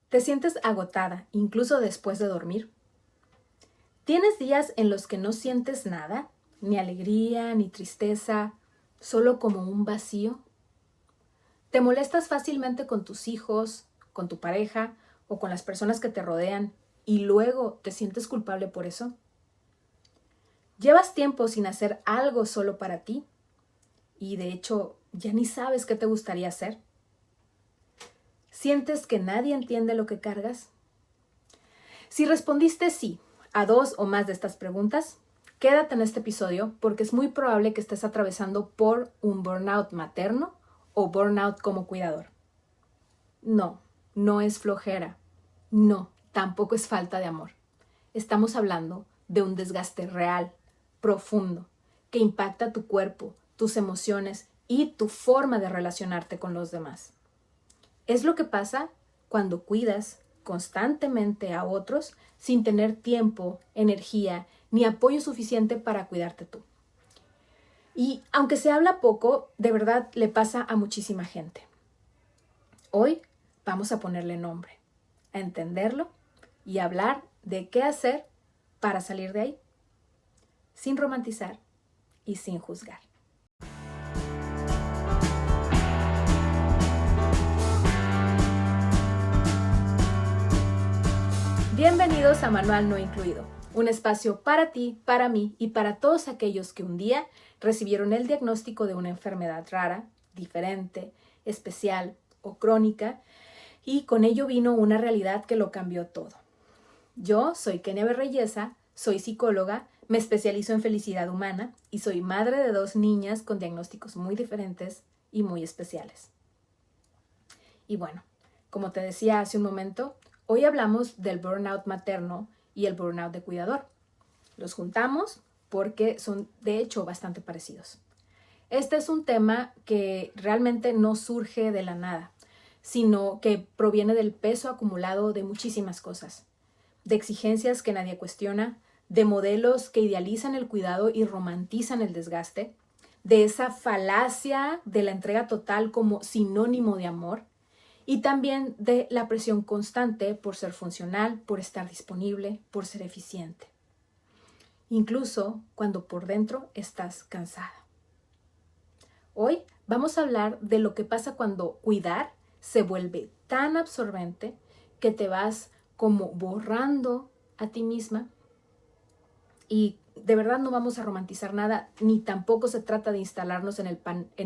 ¿Te sientes agotada, incluso después de dormir? ¿Tienes días en los que no sientes nada, ni alegría, ni tristeza, solo como un vacío? ¿Te molestas fácilmente con tus hijos, con tu pareja o con las personas que te rodean y luego te sientes culpable por eso? ¿Llevas tiempo sin hacer algo solo para ti y de hecho ya ni sabes qué te gustaría hacer? ¿Sientes que nadie entiende lo que cargas? Si respondiste sí a 2 o más de estas preguntas, quédate en este episodio porque es muy probable que estés atravesando por un burnout materno o burnout como cuidador. No, no es flojera. No, tampoco es falta de amor. Estamos hablando de un desgaste real, profundo, que impacta tu cuerpo, tus emociones y tu forma de relacionarte con los demás. Es lo que pasa cuando cuidas constantemente a otros sin tener tiempo, energía ni apoyo suficiente para cuidarte tú. Y aunque se habla poco, de verdad le pasa a muchísima gente. Hoy vamos a ponerle nombre, a entenderlo y hablar de qué hacer para salir de ahí, sin romantizar y sin juzgar. Bienvenidos a Manual No Incluido, un espacio para ti, para mí y para todos aquellos que un día recibieron el diagnóstico de una enfermedad rara, diferente, especial o crónica, y con ello vino una realidad que lo cambió todo. Yo soy Kenia Berreyesa, soy psicóloga, me especializo en felicidad humana y soy madre de 2 niñas con diagnósticos muy diferentes y muy especiales. Y bueno, como te decía hace un momento, hoy hablamos del burnout materno y el burnout de cuidador. Los juntamos porque son de hecho bastante parecidos. Este es un tema que realmente no surge de la nada, sino que proviene del peso acumulado de muchísimas cosas, de exigencias que nadie cuestiona, de modelos que idealizan el cuidado y romantizan el desgaste, de esa falacia de la entrega total como sinónimo de amor, y también de la presión constante por ser funcional, por estar disponible, por ser eficiente. Incluso cuando por dentro estás cansada. Hoy vamos a hablar de lo que pasa cuando cuidar se vuelve tan absorbente que te vas como borrando a ti misma. Y de verdad no vamos a romantizar nada, ni tampoco se trata de instalarnos en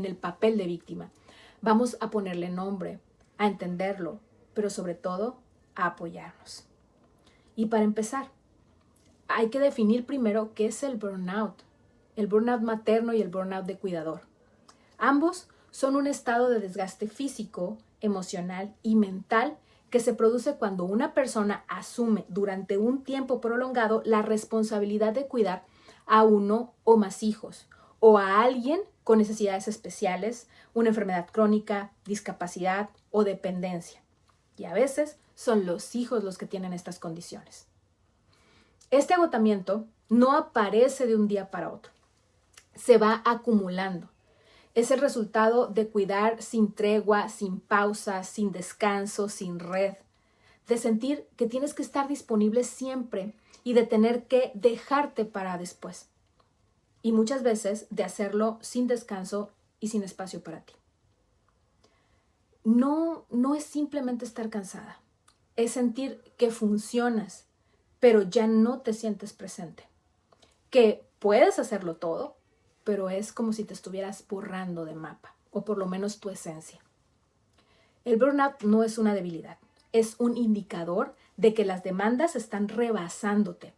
el papel de víctima. Vamos a ponerle nombre, a entenderlo, pero sobre todo a apoyarnos. Y para empezar, hay que definir primero qué es el burnout materno y el burnout de cuidador. Ambos son un estado de desgaste físico, emocional y mental que se produce cuando una persona asume durante un tiempo prolongado la responsabilidad de cuidar a 1 o más hijos o a alguien con necesidades especiales, una enfermedad crónica, discapacidad o dependencia. Y a veces son los hijos los que tienen estas condiciones. Este agotamiento no aparece de un día para otro. Se va acumulando. Es el resultado de cuidar sin tregua, sin pausa, sin descanso, sin red. De sentir que tienes que estar disponible siempre y de tener que dejarte para después. Y muchas veces de hacerlo sin descanso y sin espacio para ti. No es simplemente estar cansada. Es sentir que funcionas, pero ya no te sientes presente. Que puedes hacerlo todo, pero es como si te estuvieras borrando de mapa, o por lo menos tu esencia. El burnout no es una debilidad, es un indicador de que las demandas están rebasándote.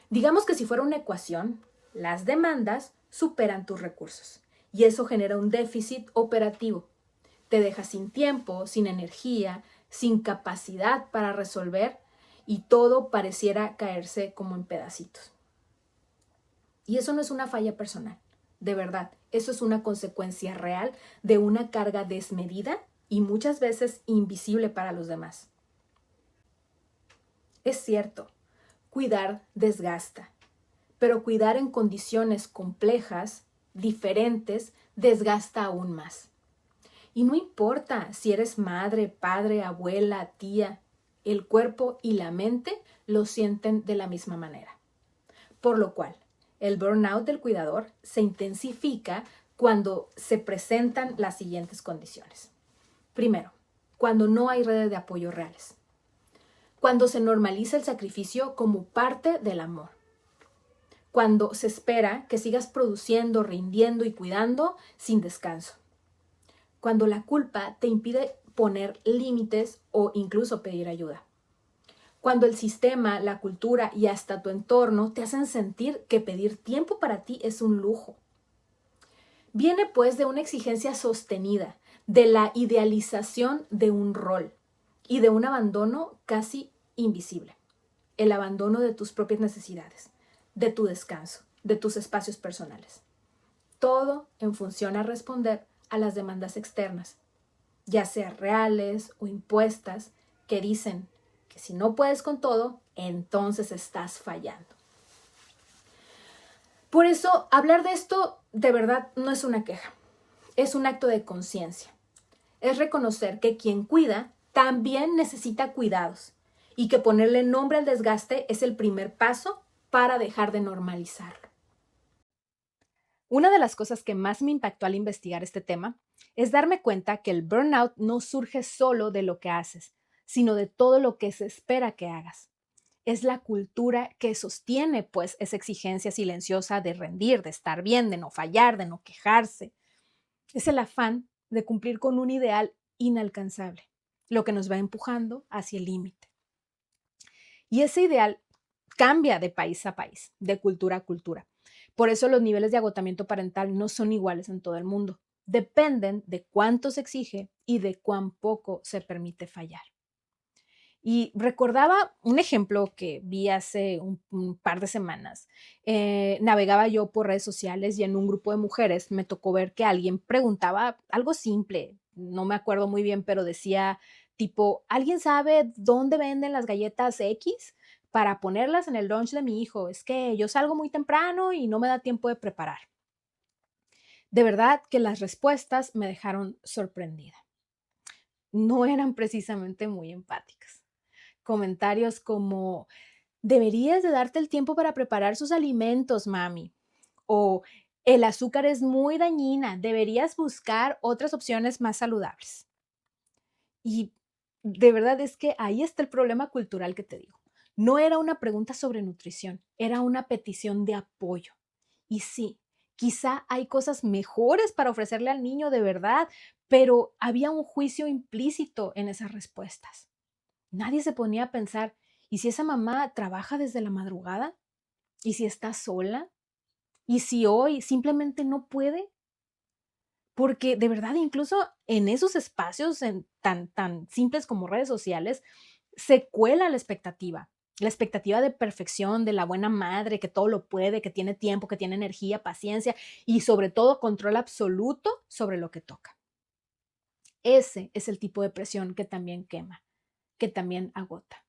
Digamos que si fuera una ecuación, las demandas superan tus recursos y eso genera un déficit operativo. Te deja sin tiempo, sin energía, sin capacidad para resolver y todo pareciera caerse como en pedacitos. Y eso no es una falla personal, de verdad, eso es una consecuencia real de una carga desmedida y muchas veces invisible para los demás. Es cierto, cuidar desgasta, pero cuidar en condiciones complejas, diferentes, desgasta aún más. Y no importa si eres madre, padre, abuela, tía, el cuerpo y la mente lo sienten de la misma manera. Por lo cual, el burnout del cuidador se intensifica cuando se presentan las siguientes condiciones. Primero, cuando no hay redes de apoyo reales. Cuando se normaliza el sacrificio como parte del amor. Cuando se espera que sigas produciendo, rindiendo y cuidando sin descanso. Cuando la culpa te impide poner límites o incluso pedir ayuda. Cuando el sistema, la cultura y hasta tu entorno te hacen sentir que pedir tiempo para ti es un lujo. Viene pues de una exigencia sostenida, de la idealización de un rol y de un abandono casi invisible. El abandono de tus propias necesidades, de tu descanso, de tus espacios personales. Todo en función a responder a las demandas externas, ya sean reales o impuestas, que dicen que si no puedes con todo, entonces estás fallando. Por eso, hablar de esto de verdad no es una queja, es un acto de conciencia. Es reconocer que quien cuida también necesita cuidados y que ponerle nombre al desgaste es el primer paso para dejar de normalizarlo. Una de las cosas que más me impactó al investigar este tema es darme cuenta que el burnout no surge solo de lo que haces, sino de todo lo que se espera que hagas. Es la cultura que sostiene, pues, esa exigencia silenciosa de rendir, de estar bien, de no fallar, de no quejarse. Es el afán de cumplir con un ideal inalcanzable, lo que nos va empujando hacia el límite. Y ese ideal cambia de país a país, de cultura a cultura. Por eso los niveles de agotamiento parental no son iguales en todo el mundo. Dependen de cuánto se exige y de cuán poco se permite fallar. Y recordaba un ejemplo que vi hace un par de semanas. Navegaba yo por redes sociales y en un grupo de mujeres me tocó ver que alguien preguntaba algo simple, no me acuerdo muy bien, pero decía tipo, ¿alguien sabe dónde venden las galletas X para ponerlas en el lunch de mi hijo? Es que yo salgo muy temprano y no me da tiempo de preparar. De verdad que las respuestas me dejaron sorprendida. No eran precisamente muy empáticas. Comentarios como, deberías de darte el tiempo para preparar sus alimentos, mami. O el azúcar es muy dañina, deberías buscar otras opciones más saludables. Y de verdad es que ahí está el problema cultural que te digo. No era una pregunta sobre nutrición, era una petición de apoyo. Y sí, quizá hay cosas mejores para ofrecerle al niño de verdad, pero había un juicio implícito en esas respuestas. Nadie se ponía a pensar, ¿y si esa mamá trabaja desde la madrugada? ¿Y si está sola? ¿Y si hoy simplemente no puede? Porque de verdad, incluso en esos espacios tan simples como redes sociales, se cuela la expectativa de perfección, de la buena madre, que todo lo puede, que tiene tiempo, que tiene energía, paciencia y sobre todo control absoluto sobre lo que toca. Ese es el tipo de presión que también quema, que también agota.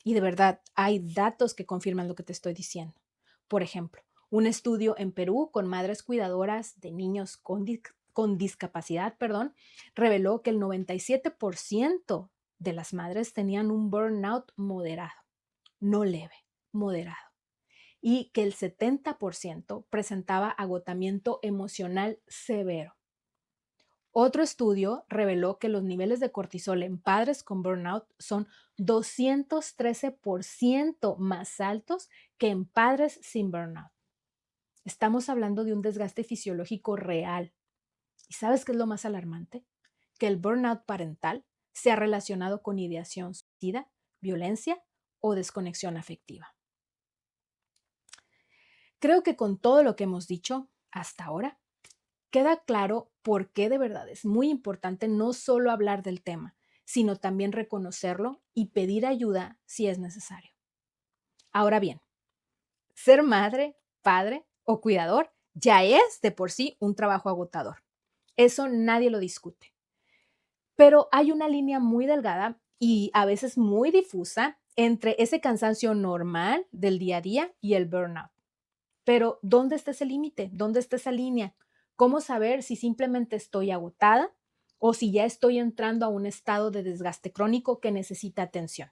Y de verdad, hay datos que confirman lo que te estoy diciendo. Por ejemplo, un estudio en Perú con madres cuidadoras de niños con discapacidad, reveló que el 97% de las madres tenían un burnout moderado, no leve, moderado, y que el 70% presentaba agotamiento emocional severo. Otro estudio reveló que los niveles de cortisol en padres con burnout son 213% más altos que en padres sin burnout. Estamos hablando de un desgaste fisiológico real. ¿Y sabes qué es lo más alarmante? Que el burnout parental se ha relacionado con ideación suicida, violencia o desconexión afectiva. Creo que con todo lo que hemos dicho hasta ahora, queda claro por qué de verdad es muy importante no solo hablar del tema, sino también reconocerlo y pedir ayuda si es necesario. Ahora bien, ser madre, padre o cuidador ya es de por sí un trabajo agotador. Eso nadie lo discute. Pero hay una línea muy delgada y a veces muy difusa entre ese cansancio normal del día a día y el burnout. Pero ¿dónde está ese límite? ¿Dónde está esa línea? ¿Cómo saber si simplemente estoy agotada o si ya estoy entrando a un estado de desgaste crónico que necesita atención.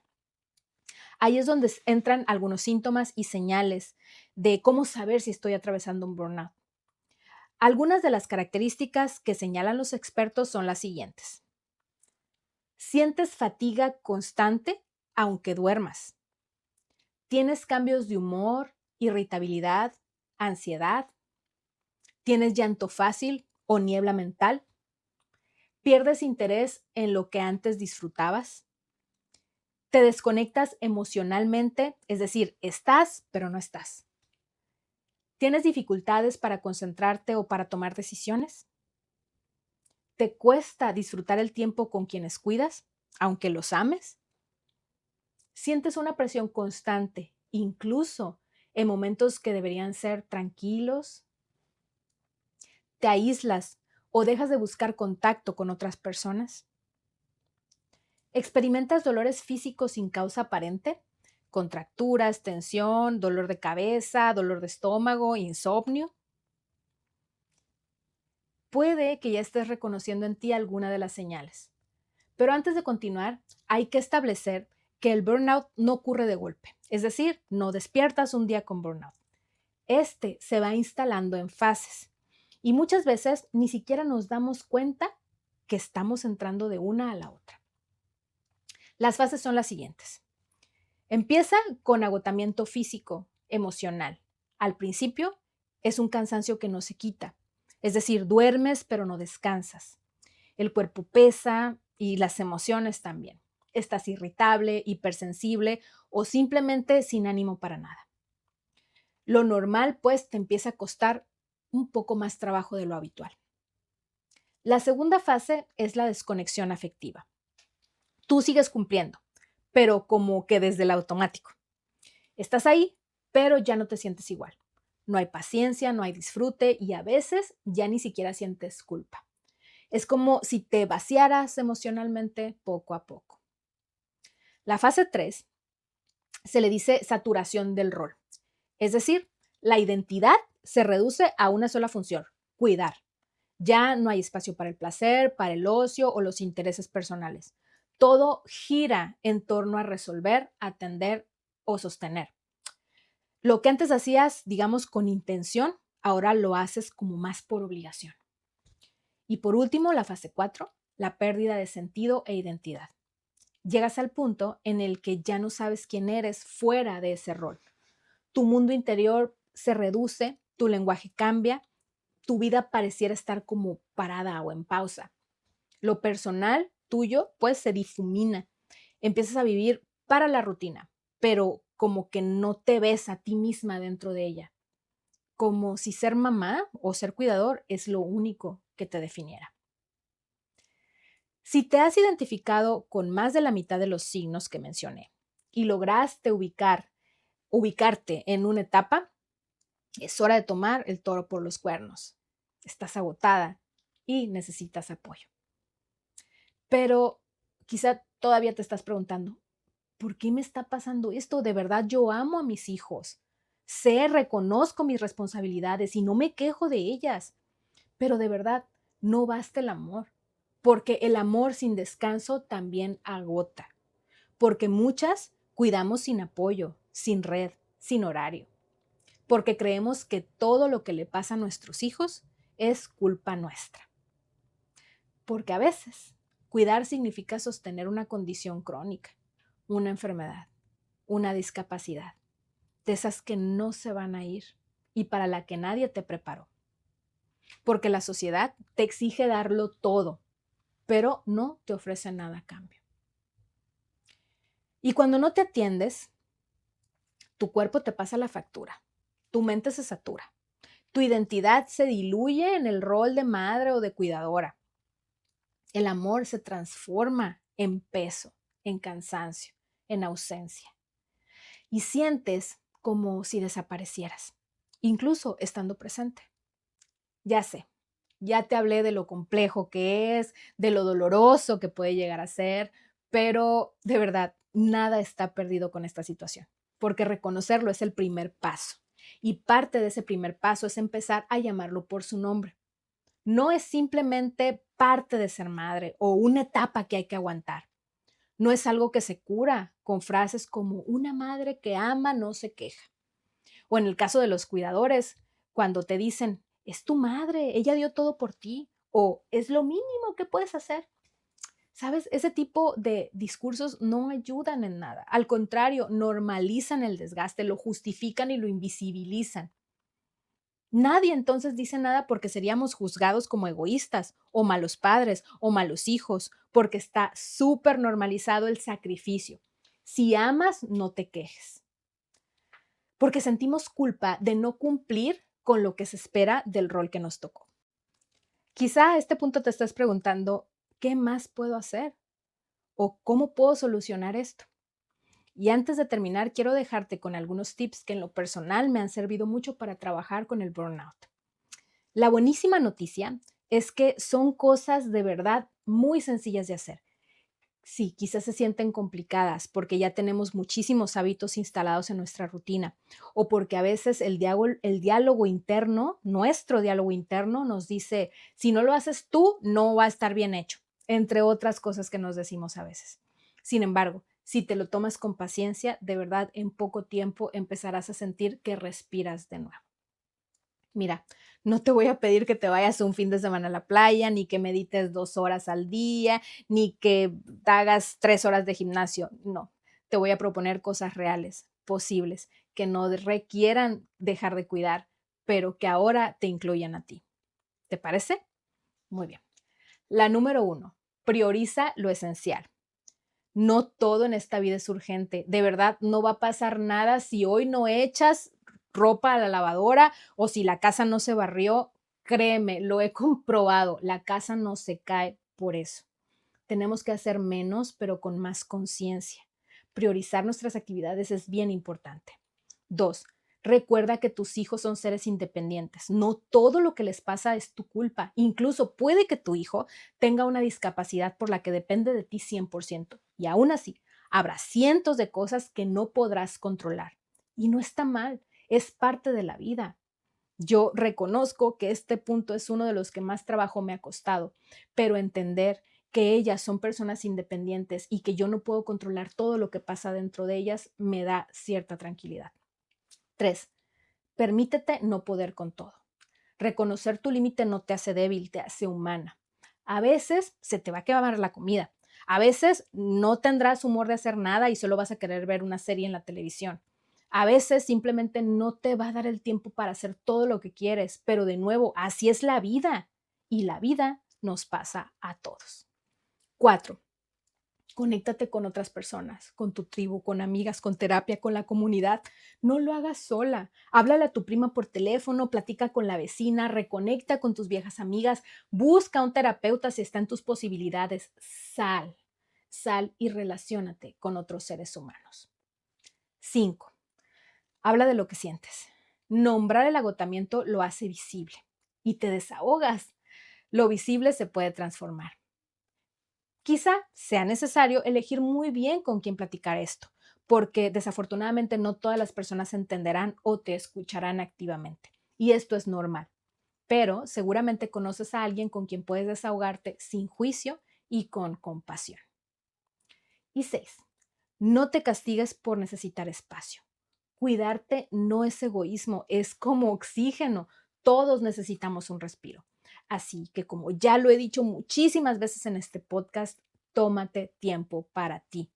Ahí es donde entran algunos síntomas y señales de cómo saber si estoy atravesando un burnout. Algunas de las características que señalan los expertos son las siguientes. Sientes fatiga constante aunque duermas. Tienes cambios de humor, irritabilidad, ansiedad. Tienes llanto fácil o niebla mental. Pierdes interés en lo que antes disfrutabas. Te desconectas emocionalmente, es decir, estás, pero no estás. ¿Tienes dificultades para concentrarte o para tomar decisiones? ¿Te cuesta disfrutar el tiempo con quienes cuidas, aunque los ames? ¿Sientes una presión constante, incluso en momentos que deberían ser tranquilos? ¿Te aíslas o dejas de buscar contacto con otras personas? ¿Experimentas dolores físicos sin causa aparente? Contracturas, tensión, dolor de cabeza, dolor de estómago, insomnio. Puede que ya estés reconociendo en ti alguna de las señales. Pero antes de continuar, hay que establecer que el burnout no ocurre de golpe. Es decir, no despiertas un día con burnout. Este se va instalando en fases y muchas veces ni siquiera nos damos cuenta que estamos entrando de una a la otra. Las fases son las siguientes. Empieza con agotamiento físico, emocional. Al principio es un cansancio que no se quita, es decir, duermes pero no descansas. El cuerpo pesa y las emociones también. Estás irritable, hipersensible o simplemente sin ánimo para nada. Lo normal, pues, te empieza a costar un poco más trabajo de lo habitual. La segunda fase es la desconexión afectiva. Tú sigues cumpliendo, pero como que desde el automático. Estás ahí, pero ya no te sientes igual. No hay paciencia, no hay disfrute y a veces ya ni siquiera sientes culpa. Es como si te vaciaras emocionalmente poco a poco. La fase 3 se le dice saturación del rol. Es decir, la identidad se reduce a una sola función, cuidar. Ya no hay espacio para el placer, para el ocio o los intereses personales. Todo gira en torno a resolver, atender o sostener. Lo que antes hacías, digamos, con intención, ahora lo haces como más por obligación. Y por último, la fase 4, la pérdida de sentido e identidad. Llegas al punto en el que ya no sabes quién eres fuera de ese rol. Tu mundo interior se reduce, tu lenguaje cambia, tu vida pareciera estar como parada o en pausa. Lo personal tuyo, pues, se difumina. Empiezas a vivir para la rutina, pero como que no te ves a ti misma dentro de ella. Como si ser mamá o ser cuidador es lo único que te definiera. Si te has identificado con más de la mitad de los signos que mencioné y lograste ubicarte en una etapa, es hora de tomar el toro por los cuernos. Estás agotada y necesitas apoyo. Pero quizá todavía te estás preguntando, ¿por qué me está pasando esto? De verdad, yo amo a mis hijos. Sé, reconozco mis responsabilidades y no me quejo de ellas. Pero de verdad, no basta el amor, porque el amor sin descanso también agota. Porque muchas cuidamos sin apoyo, sin red, sin horario. Porque creemos que todo lo que le pasa a nuestros hijos es culpa nuestra. Porque a veces cuidar significa sostener una condición crónica, una enfermedad, una discapacidad, de esas que no se van a ir y para la que nadie te preparó. Porque la sociedad te exige darlo todo, pero no te ofrece nada a cambio. Y cuando no te atiendes, tu cuerpo te pasa la factura, tu mente se satura, tu identidad se diluye en el rol de madre o de cuidadora. El amor se transforma en peso, en cansancio, en ausencia. Y sientes como si desaparecieras, incluso estando presente. Ya sé, ya te hablé de lo complejo que es, de lo doloroso que puede llegar a ser, pero de verdad, nada está perdido con esta situación, porque reconocerlo es el primer paso. Y parte de ese primer paso es empezar a llamarlo por su nombre. no es simplemente parte de ser madre o una etapa que hay que aguantar. No es algo que se cura con frases como una madre que ama no se queja. O en el caso de los cuidadores, cuando te dicen, es tu madre, ella dio todo por ti, o es lo mínimo que puedes hacer. ¿Sabes? Ese tipo de discursos no ayudan en nada. Al contrario, normalizan el desgaste, lo justifican y lo invisibilizan. Nadie entonces dice nada porque seríamos juzgados como egoístas o malos padres o malos hijos, porque está súper normalizado el sacrificio. Si amas, no te quejes, porque sentimos culpa de no cumplir con lo que se espera del rol que nos tocó. Quizá a este punto te estés preguntando, ¿qué más puedo hacer? ¿O cómo puedo solucionar esto? Y antes de terminar, quiero dejarte con algunos tips que en lo personal me han servido mucho para trabajar con el burnout. La buenísima noticia es que son cosas de verdad muy sencillas de hacer. Sí, quizás se sienten complicadas porque ya tenemos muchísimos hábitos instalados en nuestra rutina o porque a veces el diálogo interno, nuestro diálogo interno nos dice, si no lo haces tú, no va a estar bien hecho, entre otras cosas que nos decimos a veces. Sin embargo, si te lo tomas con paciencia, de verdad en poco tiempo empezarás a sentir que respiras de nuevo. Mira, no te voy a pedir que te vayas un fin de semana a la playa, ni que medites 2 horas al día, ni que hagas 3 horas de gimnasio. No, te voy a proponer cosas reales, posibles, que no requieran dejar de cuidar, pero que ahora te incluyan a ti. ¿Te parece? Muy bien. La número 1, prioriza lo esencial. No todo en esta vida es urgente. De verdad, no va a pasar nada si hoy no echas ropa a la lavadora o si la casa no se barrió. Créeme, lo he comprobado. La casa no se cae por eso. Tenemos que hacer menos, pero con más conciencia. Priorizar nuestras actividades es bien importante. 2, recuerda que tus hijos son seres independientes. No todo lo que les pasa es tu culpa. Incluso puede que tu hijo tenga una discapacidad por la que depende de ti 100%. Y aún así, habrá cientos de cosas que no podrás controlar. Y no está mal, es parte de la vida. Yo reconozco que este punto es uno de los que más trabajo me ha costado, pero entender que ellas son personas independientes y que yo no puedo controlar todo lo que pasa dentro de ellas me da cierta tranquilidad. 3, permítete no poder con todo. Reconocer tu límite no te hace débil, te hace humana. A veces se te va a quemar la comida. A veces no tendrás humor de hacer nada y solo vas a querer ver una serie en la televisión. A veces simplemente no te va a dar el tiempo para hacer todo lo que quieres, pero de nuevo, así es la vida y la vida nos pasa a todos. 4, conéctate con otras personas, con tu tribu, con amigas, con terapia, con la comunidad. No lo hagas sola. Háblale a tu prima por teléfono, platica con la vecina, reconecta con tus viejas amigas, busca un terapeuta si está en tus posibilidades. Sal y relaciónate con otros seres humanos. 5, habla de lo que sientes. Nombrar el agotamiento lo hace visible y te desahogas. Lo visible se puede transformar. Quizá sea necesario elegir muy bien con quién platicar esto, porque desafortunadamente no todas las personas entenderán o te escucharán activamente. Y esto es normal, pero seguramente conoces a alguien con quien puedes desahogarte sin juicio y con compasión. Y 6, no te castigues por necesitar espacio. Cuidarte no es egoísmo, es como oxígeno. Todos necesitamos un respiro. Así que como ya lo he dicho muchísimas veces en este podcast, tómate tiempo para ti.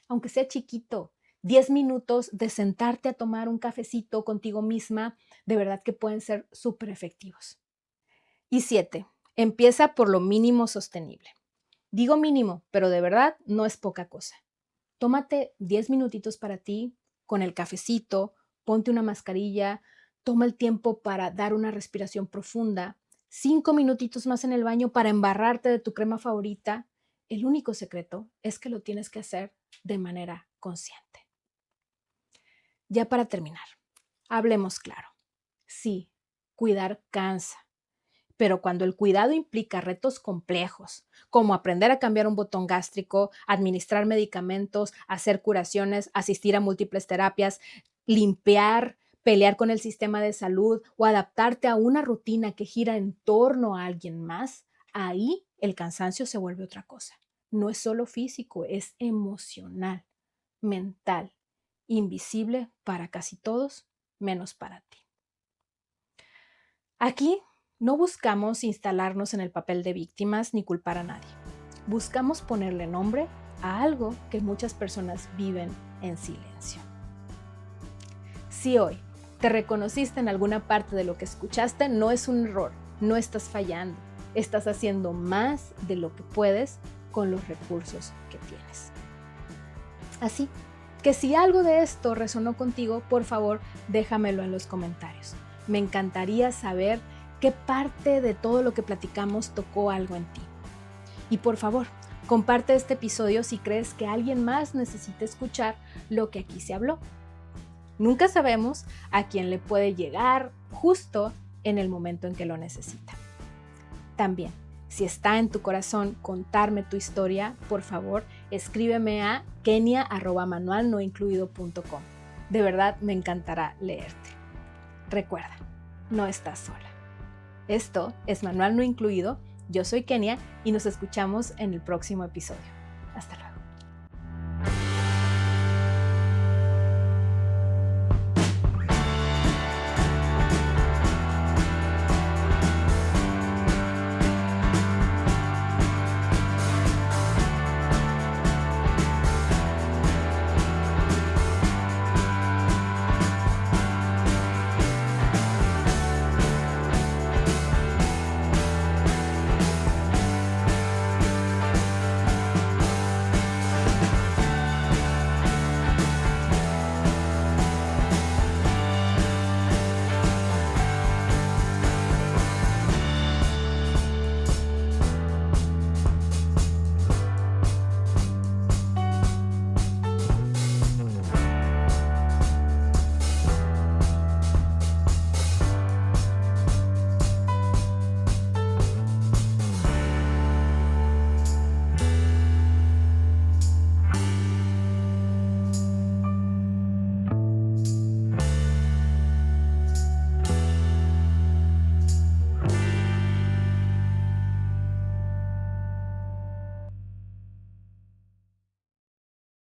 Aunque sea chiquito, 10 minutos de sentarte a tomar un cafecito contigo misma, de verdad que pueden ser súper efectivos. Y 7, empieza por lo mínimo sostenible. Digo mínimo, pero de verdad no es poca cosa. Tómate 10 minutitos para ti con el cafecito, ponte una mascarilla, toma el tiempo para dar una respiración profunda, 5 minutitos más en el baño para embarrarte de tu crema favorita. El único secreto es que lo tienes que hacer de manera consciente. Ya para terminar, hablemos claro. Sí, cuidar cansa. Pero cuando el cuidado implica retos complejos, como aprender a cambiar un botón gástrico, administrar medicamentos, hacer curaciones, asistir a múltiples terapias, limpiar, pelear con el sistema de salud o adaptarte a una rutina que gira en torno a alguien más, ahí el cansancio se vuelve otra cosa. No es solo físico, es emocional, mental, invisible para casi todos, menos para ti. Aquí no buscamos instalarnos en el papel de víctimas ni culpar a nadie. Buscamos ponerle nombre a algo que muchas personas viven en silencio. Si hoy te reconociste en alguna parte de lo que escuchaste, no es un error, no estás fallando, estás haciendo más de lo que puedes con los recursos que tienes. Así que si algo de esto resonó contigo, por favor, déjamelo en los comentarios. Me encantaría saber qué parte de todo lo que platicamos tocó algo en ti. Y por favor, comparte este episodio si crees que alguien más necesita escuchar lo que aquí se habló. Nunca sabemos a quién le puede llegar justo en el momento en que lo necesita. También, si está en tu corazón contarme tu historia, por favor, escríbeme a kenia@manualnoincluido.com. De verdad, me encantará leerte. Recuerda, no estás sola. Esto es Manual No Incluido. Yo soy Kenia y nos escuchamos en el próximo episodio. Hasta luego.